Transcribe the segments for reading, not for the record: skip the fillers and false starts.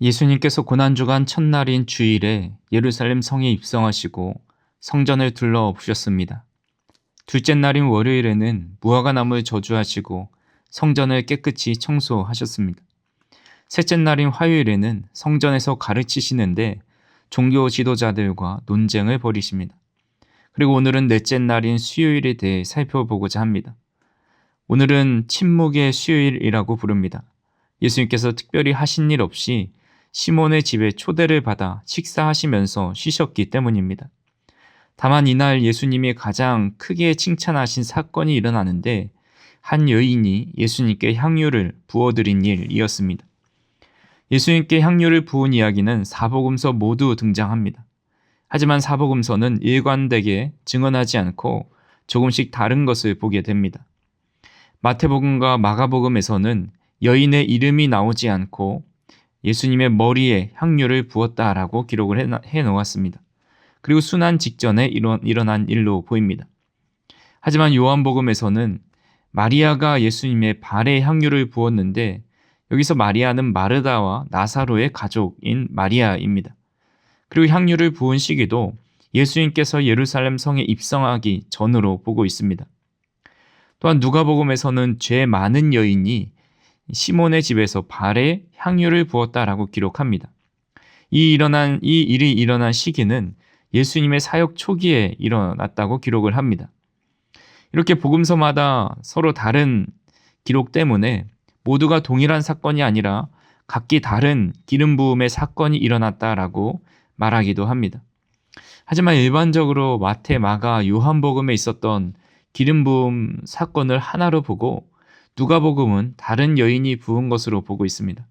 예수님께서 고난주간 첫날인 주일에 예루살렘 성에 입성하시고 성전을 둘러보셨습니다. 둘째 날인 월요일에는 무화과나무를 저주하시고 성전을 깨끗이 청소하셨습니다. 셋째 날인 화요일에는 성전에서 가르치시는데 종교 지도자들과 논쟁을 벌이십니다. 그리고 오늘은 넷째 날인 수요일에 대해 살펴보고자 합니다. 오늘은 침묵의 수요일이라고 부릅니다. 예수님께서 특별히 하신 일 없이 시몬의 집에 초대를 받아 식사하시면서 쉬셨기 때문입니다. 다만 이날 예수님이 가장 크게 칭찬하신 사건이 일어나는데 한 여인이 예수님께 향유를 부어드린 일이었습니다. 예수님께 향유를 부은 이야기는 사복음서 모두 등장합니다. 하지만 사복음서는 일관되게 증언하지 않고 조금씩 다른 것을 보게 됩니다. 마태복음과 마가복음에서는 여인의 이름이 나오지 않고 예수님의 머리에 향유를 부었다라고 기록을 해놓았습니다. 그리고 순환 직전에 일어난 일로 보입니다. 하지만 요한복음에서는 마리아가 예수님의 발에 향유를 부었는데 여기서 마리아는 마르다와 나사로의 가족인 마리아입니다. 그리고 향유를 부은 시기도 예수님께서 예루살렘 성에 입성하기 전으로 보고 있습니다. 또한 누가복음에서는 죄 많은 여인이 시몬의 집에서 발에 향유를 부었다라고 기록합니다. 이 일이 일어난 시기는 예수님의 사역 초기에 일어났다고 기록을 합니다. 이렇게 복음서마다 서로 다른 기록 때문에 모두가 동일한 사건이 아니라 각기 다른 기름 부음의 사건이 일어났다라고 말하기도 합니다. 하지만 일반적으로 마태, 마가, 요한복음에 있었던 기름 부음 사건을 하나로 보고 누가복음은 다른 여인이 부은 것으로 보고 있습니다.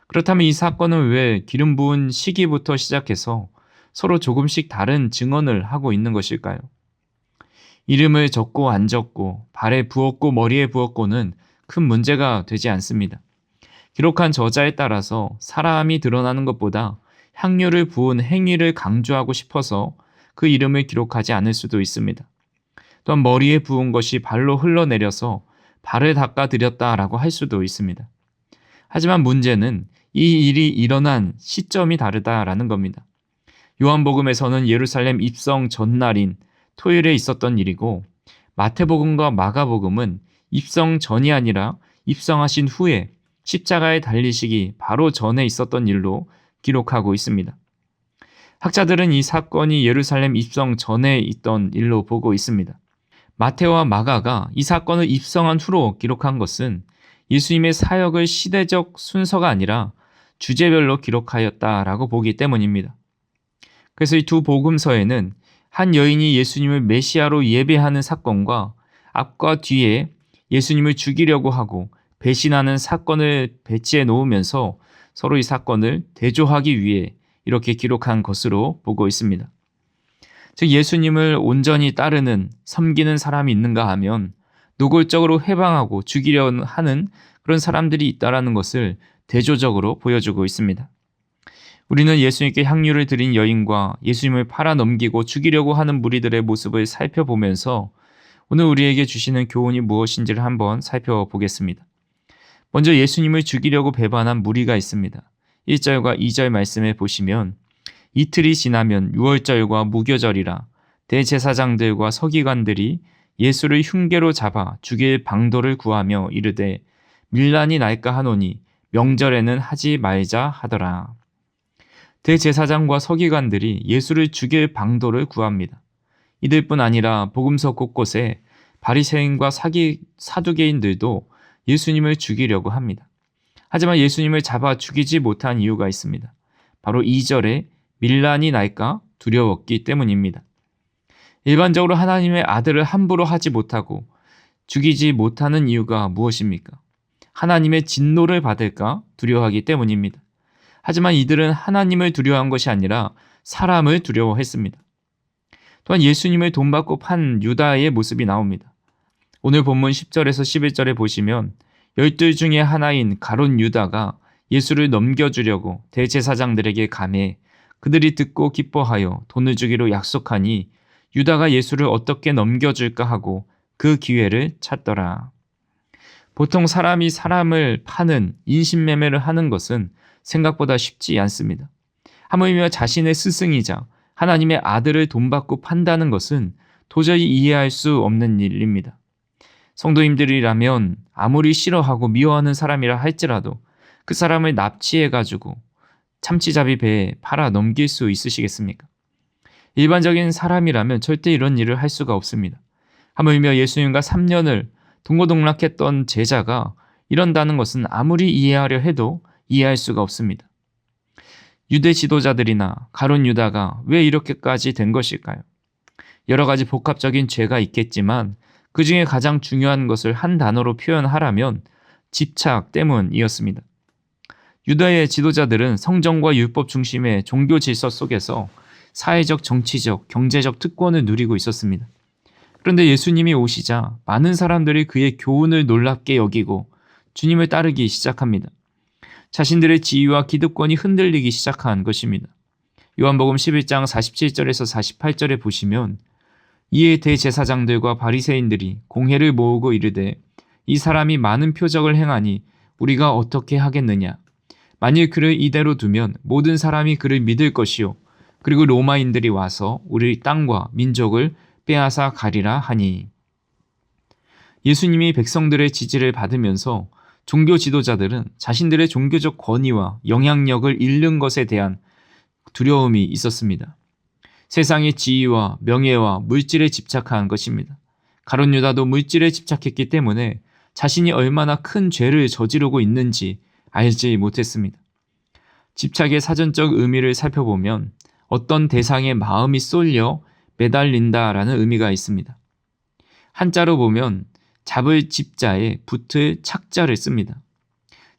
그렇다면 이 사건은 왜 기름 부은 시기부터 시작해서 서로 조금씩 다른 증언을 하고 있는 것일까요? 이름을 적고 안 적고 발에 부었고 머리에 부었고는 큰 문제가 되지 않습니다. 기록한 저자에 따라서 사람이 드러나는 것보다 향유를 부은 행위를 강조하고 싶어서 그 이름을 기록하지 않을 수도 있습니다. 또한 머리에 부은 것이 발로 흘러내려서 발을 닦아드렸다라고 할 수도 있습니다. 하지만 문제는 이 일이 일어난 시점이 다르다라는 겁니다. 요한복음에서는 예루살렘 입성 전날인 토요일에 있었던 일이고 마태복음과 마가복음은 입성 전이 아니라 입성하신 후에 십자가에 달리시기 바로 전에 있었던 일로 기록하고 있습니다. 학자들은 이 사건이 예루살렘 입성 전에 있던 일로 보고 있습니다. 마태와 마가가 이 사건을 입성한 후로 기록한 것은 예수님의 사역을 시대적 순서가 아니라 주제별로 기록하였다라고 보기 때문입니다. 그래서 이 두 복음서에는 한 여인이 예수님을 메시아로 예배하는 사건과 앞과 뒤에 예수님을 죽이려고 하고 배신하는 사건을 배치해 놓으면서 서로 이 사건을 대조하기 위해 이렇게 기록한 것으로 보고 있습니다. 즉 예수님을 온전히 따르는 섬기는 사람이 있는가 하면 노골적으로 회방하고 죽이려 하는 그런 사람들이 있다라는 것을 대조적으로 보여주고 있습니다. 우리는 예수님께 향유를 드린 여인과 예수님을 팔아넘기고 죽이려고 하는 무리들의 모습을 살펴보면서 오늘 우리에게 주시는 교훈이 무엇인지를 한번 살펴보겠습니다. 먼저 예수님을 죽이려고 배반한 무리가 있습니다. 1절과 2절 말씀에 보시면 이틀이 지나면 유월절과 무교절이라 대제사장들과 서기관들이 예수를 흉계로 잡아 죽일 방도를 구하며 이르되 밀란이 날까 하노니 명절에는 하지 말자 하더라. 대제사장과 서기관들이 예수를 죽일 방도를 구합니다. 이들뿐 아니라 복음서 곳곳에 바리새인과 사두개인들도 예수님을 죽이려고 합니다. 하지만 예수님을 잡아 죽이지 못한 이유가 있습니다. 바로 2절에 밀란이 날까 두려웠기 때문입니다. 일반적으로 하나님의 아들을 함부로 하지 못하고 죽이지 못하는 이유가 무엇입니까? 하나님의 진노를 받을까 두려워하기 때문입니다. 하지만 이들은 하나님을 두려워한 것이 아니라 사람을 두려워했습니다. 또한 예수님을 돈 받고 판 유다의 모습이 나옵니다. 오늘 본문 10절에서 11절에 보시면 12 중에 하나인 가룟 유다가 예수를 넘겨주려고 대제사장들에게 감해 그들이 듣고 기뻐하여 돈을 주기로 약속하니 유다가 예수를 어떻게 넘겨줄까 하고 그 기회를 찾더라. 보통 사람이 사람을 파는 인신매매를 하는 것은 생각보다 쉽지 않습니다. 하물며 자신의 스승이자 하나님의 아들을 돈 받고 판다는 것은 도저히 이해할 수 없는 일입니다. 성도님들이라면 아무리 싫어하고 미워하는 사람이라 할지라도 그 사람을 납치해가지고 참치잡이 배에 팔아 넘길 수 있으시겠습니까? 일반적인 사람이라면 절대 이런 일을 할 수가 없습니다. 하물며 예수님과 3년을 동고동락했던 제자가 이런다는 것은 아무리 이해하려 해도 이해할 수가 없습니다. 유대 지도자들이나 가룟 유다가 왜 이렇게까지 된 것일까요? 여러 가지 복합적인 죄가 있겠지만 그 중에 가장 중요한 것을 한 단어로 표현하라면 집착 때문이었습니다. 유다의 지도자들은 성정과 율법 중심의 종교 질서 속에서 사회적, 정치적, 경제적 특권을 누리고 있었습니다. 그런데 예수님이 오시자 많은 사람들이 그의 교훈을 놀랍게 여기고 주님을 따르기 시작합니다. 자신들의 지위와 기득권이 흔들리기 시작한 것입니다. 요한복음 11장 47절에서 48절에 보시면 이에 대제사장들과 바리새인들이 공회를 모으고 이르되 이 사람이 많은 표적을 행하니 우리가 어떻게 하겠느냐. 만일 그를 이대로 두면 모든 사람이 그를 믿을 것이요 그리고 로마인들이 와서 우리 땅과 민족을 빼앗아 가리라 하니. 예수님이 백성들의 지지를 받으면서 종교 지도자들은 자신들의 종교적 권위와 영향력을 잃는 것에 대한 두려움이 있었습니다. 세상의 지위와 명예와 물질에 집착한 것입니다. 가룟 유다도 물질에 집착했기 때문에 자신이 얼마나 큰 죄를 저지르고 있는지 알지 못했습니다. 집착의 사전적 의미를 살펴보면 어떤 대상의 마음이 쏠려 매달린다라는 의미가 있습니다. 한자로 보면 잡을 집자에 붙을 착자를 씁니다.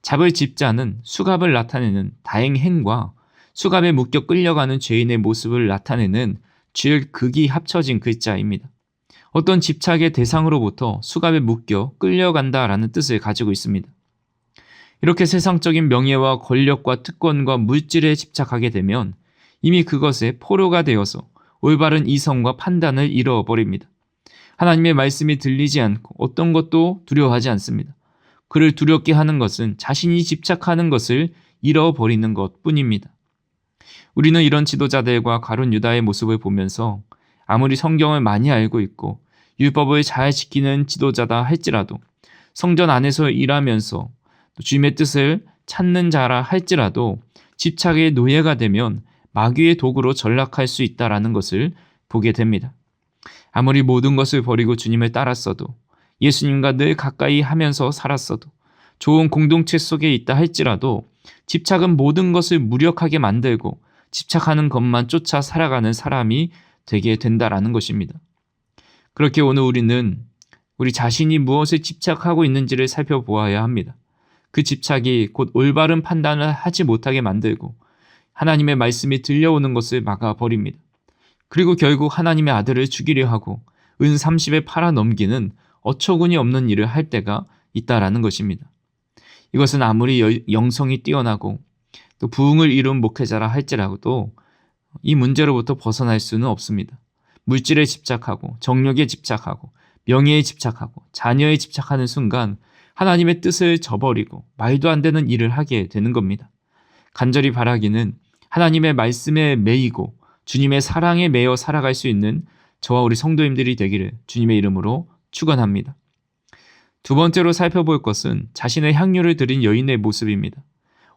잡을 집자는 수갑을 나타내는 다행행과 수갑에 묶여 끌려가는 죄인의 모습을 나타내는 줄 극이 합쳐진 글자입니다. 어떤 집착의 대상으로부터 수갑에 묶여 끌려간다라는 뜻을 가지고 있습니다. 이렇게 세상적인 명예와 권력과 특권과 물질에 집착하게 되면 이미 그것에 포로가 되어서 올바른 이성과 판단을 잃어버립니다. 하나님의 말씀이 들리지 않고 어떤 것도 두려워하지 않습니다. 그를 두렵게 하는 것은 자신이 집착하는 것을 잃어버리는 것뿐입니다. 우리는 이런 지도자들과 가룟 유다의 모습을 보면서 아무리 성경을 많이 알고 있고 율법을 잘 지키는 지도자다 할지라도 성전 안에서 일하면서 주님의 뜻을 찾는 자라 할지라도 집착의 노예가 되면 마귀의 도구로 전락할 수 있다는 것을 보게 됩니다. 아무리 모든 것을 버리고 주님을 따랐어도 예수님과 늘 가까이 하면서 살았어도 좋은 공동체 속에 있다 할지라도 집착은 모든 것을 무력하게 만들고 집착하는 것만 쫓아 살아가는 사람이 되게 된다라는 것입니다. 그렇게 오늘 우리는 우리 자신이 무엇에 집착하고 있는지를 살펴보아야 합니다. 그 집착이 곧 올바른 판단을 하지 못하게 만들고 하나님의 말씀이 들려오는 것을 막아버립니다. 그리고 결국 하나님의 아들을 죽이려 하고 은 30에 팔아 넘기는 어처구니 없는 일을 할 때가 있다라는 것입니다. 이것은 아무리 영성이 뛰어나고 또 부흥을 이룬 목회자라 할지라도 이 문제로부터 벗어날 수는 없습니다. 물질에 집착하고 정력에 집착하고 명예에 집착하고 자녀에 집착하는 순간 하나님의 뜻을 저버리고 말도 안 되는 일을 하게 되는 겁니다. 간절히 바라기는 하나님의 말씀에 매이고 주님의 사랑에 매여 살아갈 수 있는 저와 우리 성도님들이 되기를 주님의 이름으로 축원합니다. 두 번째로 살펴볼 것은 자신의 향유를 드린 여인의 모습입니다.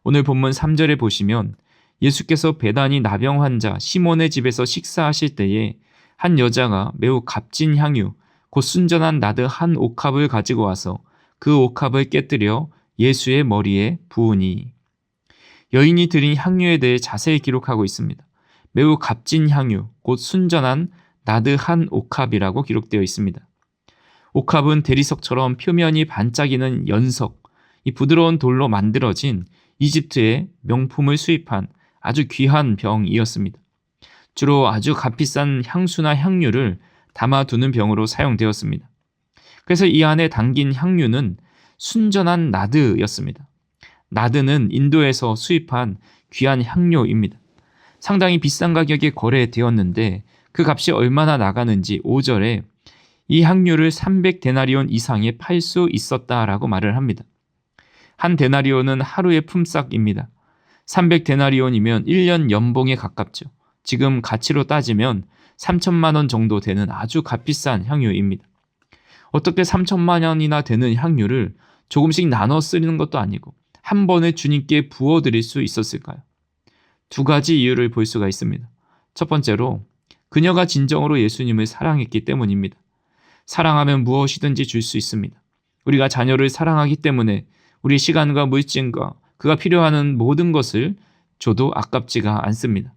오늘 본문 3절에 보시면 예수께서 배단위 나병 환자 시몬의 집에서 식사하실 때에 한 여자가 매우 값진 향유 곧 순전한 나드 한 옥합을 가지고 와서 그 옥합을 깨뜨려 예수의 머리에 부으니. 여인이 드린 향유에 대해 자세히 기록하고 있습니다. 매우 값진 향유 곧 순전한 나드 한 옥합이라고 기록되어 있습니다. 옥합은 대리석처럼 표면이 반짝이는 연석, 이 부드러운 돌로 만들어진 이집트의 명품을 수입한 아주 귀한 병이었습니다. 주로 아주 값비싼 향수나 향유를 담아두는 병으로 사용되었습니다. 그래서 이 안에 담긴 향유는 순전한 나드였습니다. 나드는 인도에서 수입한 귀한 향료입니다. 상당히 비싼 가격에 거래되었는데 그 값이 얼마나 나가는지 5절에 이 향유를 300데나리온 이상에 팔 수 있었다라고 말을 합니다. 한 데나리온은 하루의 품삯입니다. 300데나리온이면 1년 연봉에 가깝죠. 지금 가치로 따지면 3천만 원 정도 되는 아주 값비싼 향유입니다. 어떻게 3천만 원이나 되는 향유를 조금씩 나눠 쓰는 것도 아니고 한 번에 주님께 부어드릴 수 있었을까요? 두 가지 이유를 볼 수가 있습니다. 첫 번째로 그녀가 진정으로 예수님을 사랑했기 때문입니다. 사랑하면 무엇이든지 줄 수 있습니다. 우리가 자녀를 사랑하기 때문에 우리 시간과 물질과 그가 필요하는 모든 것을 줘도 아깝지가 않습니다.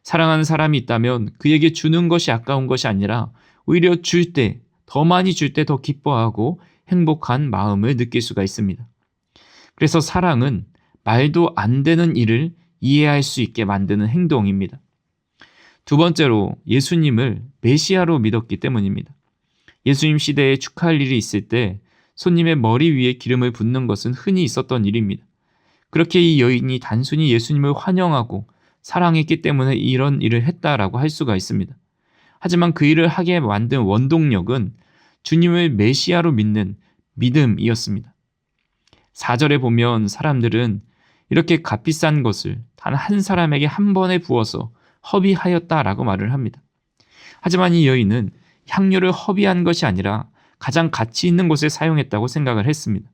사랑하는 사람이 있다면 그에게 주는 것이 아까운 것이 아니라 오히려 줄 때, 더 많이 줄 때 더 기뻐하고 행복한 마음을 느낄 수가 있습니다. 그래서 사랑은 말도 안 되는 일을 이해할 수 있게 만드는 행동입니다. 두 번째로 예수님을 메시아로 믿었기 때문입니다. 예수님 시대에 축하할 일이 있을 때 손님의 머리 위에 기름을 붓는 것은 흔히 있었던 일입니다. 그렇게 이 여인이 단순히 예수님을 환영하고 사랑했기 때문에 이런 일을 했다라고 할 수가 있습니다. 하지만 그 일을 하게 만든 원동력은 주님을 메시아로 믿는 믿음이었습니다. 4절에 보면 사람들은 이렇게 값비싼 것을 단 한 사람에게 한 번에 부어서 허비하였다라고 말을 합니다. 하지만 이 여인은 향유를 허비한 것이 아니라 가장 가치 있는 곳에 사용했다고 생각을 했습니다.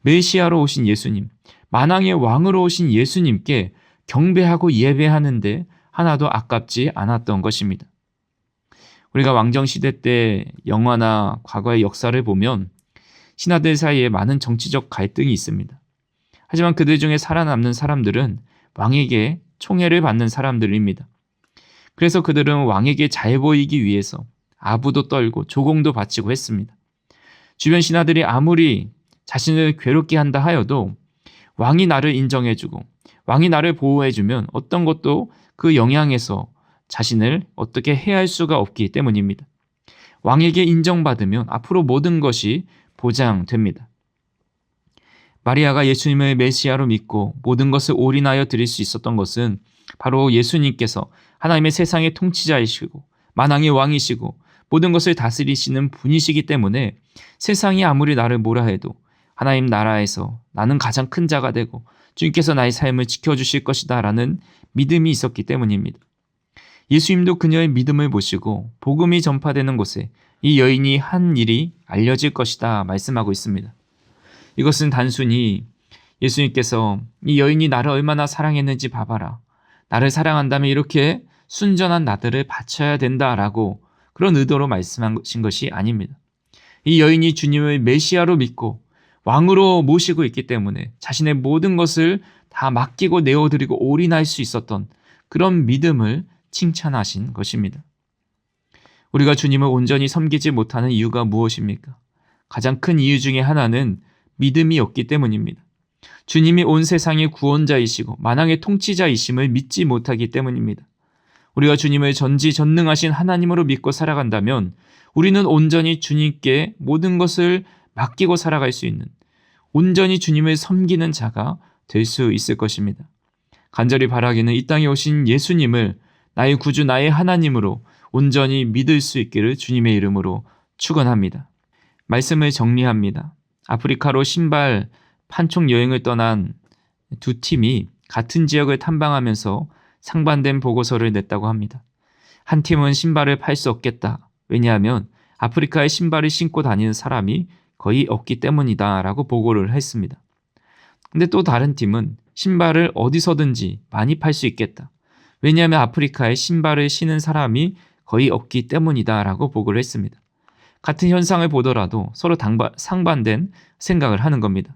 메시아로 오신 예수님, 만왕의 왕으로 오신 예수님께 경배하고 예배하는데 하나도 아깝지 않았던 것입니다. 우리가 왕정시대 때 영화나 과거의 역사를 보면 신하들 사이에 많은 정치적 갈등이 있습니다. 하지만 그들 중에 살아남는 사람들은 왕에게 총애를 받는 사람들입니다. 그래서 그들은 왕에게 잘 보이기 위해서 아부도 떨고 조공도 바치고 했습니다. 주변 신하들이 아무리 자신을 괴롭게 한다 하여도 왕이 나를 인정해주고 왕이 나를 보호해주면 어떤 것도 그 영향에서 자신을 어떻게 해할 수가 없기 때문입니다. 왕에게 인정받으면 앞으로 모든 것이 보장됩니다. 마리아가 예수님을 메시아로 믿고 모든 것을 올인하여 드릴 수 있었던 것은 바로 예수님께서 하나님의 세상의 통치자이시고 만왕의 왕이시고 모든 것을 다스리시는 분이시기 때문에 세상이 아무리 나를 뭐라 해도 하나님 나라에서 나는 가장 큰 자가 되고 주님께서 나의 삶을 지켜주실 것이다 라는 믿음이 있었기 때문입니다. 예수님도 그녀의 믿음을 보시고 복음이 전파되는 곳에 이 여인이 한 일이 알려질 것이다 말씀하고 있습니다. 이것은 단순히 예수님께서 이 여인이 나를 얼마나 사랑했는지 봐봐라. 나를 사랑한다면 이렇게 순전한 나들을 바쳐야 된다라고 그런 의도로 말씀하신 것이 아닙니다. 이 여인이 주님을 메시아로 믿고 왕으로 모시고 있기 때문에 자신의 모든 것을 다 맡기고 내어드리고 올인할 수 있었던 그런 믿음을 칭찬하신 것입니다. 우리가 주님을 온전히 섬기지 못하는 이유가 무엇입니까? 가장 큰 이유 중에 하나는 믿음이 없기 때문입니다. 주님이 온 세상의 구원자이시고 만왕의 통치자이심을 믿지 못하기 때문입니다. 우리가 주님을 전지전능하신 하나님으로 믿고 살아간다면 우리는 온전히 주님께 모든 것을 맡기고 살아갈 수 있는 온전히 주님을 섬기는 자가 될 수 있을 것입니다. 간절히 바라기는 이 땅에 오신 예수님을 나의 구주 나의 하나님으로 온전히 믿을 수 있기를 주님의 이름으로 축원합니다. 말씀을 정리합니다. 아프리카로 신발 판촉 여행을 떠난 두 팀이 같은 지역을 탐방하면서 상반된 보고서를 냈다고 합니다. 한 팀은 신발을 팔 수 없겠다. 왜냐하면 아프리카에 신발을 신고 다니는 사람이 거의 없기 때문이다 라고 보고를 했습니다. 근데 또 다른 팀은 신발을 어디서든지 많이 팔 수 있겠다. 왜냐하면 아프리카에 신발을 신은 사람이 거의 없기 때문이다 라고 보고를 했습니다. 같은 현상을 보더라도 서로 상반된 생각을 하는 겁니다.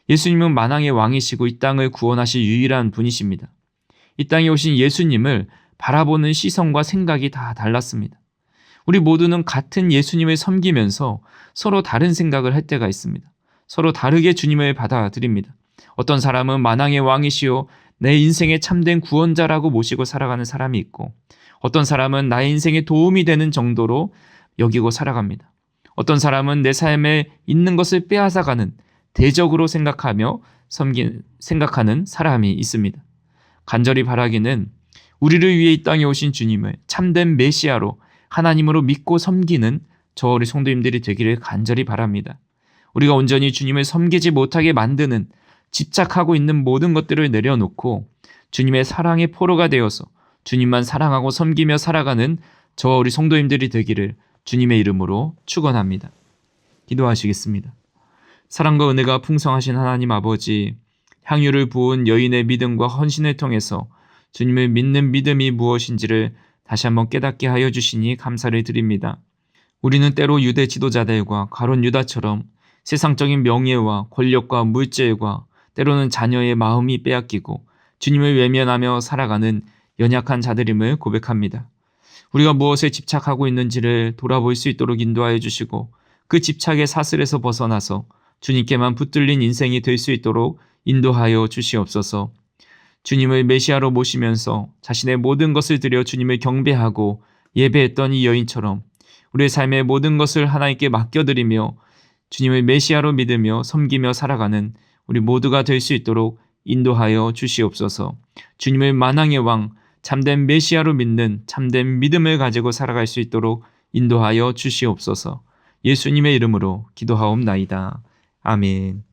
예수님은 만왕의 왕이시고 이 땅을 구원하실 유일한 분이십니다. 이 땅에 오신 예수님을 바라보는 시선과 생각이 다 달랐습니다. 우리 모두는 같은 예수님을 섬기면서 서로 다른 생각을 할 때가 있습니다. 서로 다르게 주님을 받아들입니다. 어떤 사람은 만왕의 왕이시오 내 인생의 참된 구원자라고 모시고 살아가는 사람이 있고 어떤 사람은 나의 인생에 도움이 되는 정도로 여기고 살아갑니다. 어떤 사람은 내 삶에 있는 것을 빼앗아가는 대적으로 생각하며 생각하는 사람이 있습니다. 간절히 바라기는 우리를 위해 이 땅에 오신 주님을 참된 메시아로 하나님으로 믿고 섬기는 저 우리 성도님들이 되기를 간절히 바랍니다. 우리가 온전히 주님을 섬기지 못하게 만드는 집착하고 있는 모든 것들을 내려놓고 주님의 사랑의 포로가 되어서 주님만 사랑하고 섬기며 살아가는 저와 우리 성도님들이 되기를 주님의 이름으로 축원합니다. 기도하시겠습니다. 사랑과 은혜가 풍성하신 하나님 아버지, 향유를 부은 여인의 믿음과 헌신을 통해서 주님을 믿는 믿음이 무엇인지를 다시 한번 깨닫게 하여 주시니 감사를 드립니다. 우리는 때로 유대 지도자들과 가룟 유다처럼 세상적인 명예와 권력과 물질과 때로는 자녀의 마음이 빼앗기고 주님을 외면하며 살아가는 연약한 자들임을 고백합니다. 우리가 무엇에 집착하고 있는지를 돌아볼 수 있도록 인도하여 주시고 그 집착의 사슬에서 벗어나서 주님께만 붙들린 인생이 될 수 있도록 인도하여 주시옵소서. 주님을 메시아로 모시면서 자신의 모든 것을 드려 주님을 경배하고 예배했던 이 여인처럼 우리의 삶의 모든 것을 하나님께 맡겨드리며 주님을 메시아로 믿으며 섬기며 살아가는 우리 모두가 될 수 있도록 인도하여 주시옵소서. 주님을 만왕의 왕, 참된 메시아로 믿는 참된 믿음을 가지고 살아갈 수 있도록 인도하여 주시옵소서. 예수님의 이름으로 기도하옵나이다. 아멘.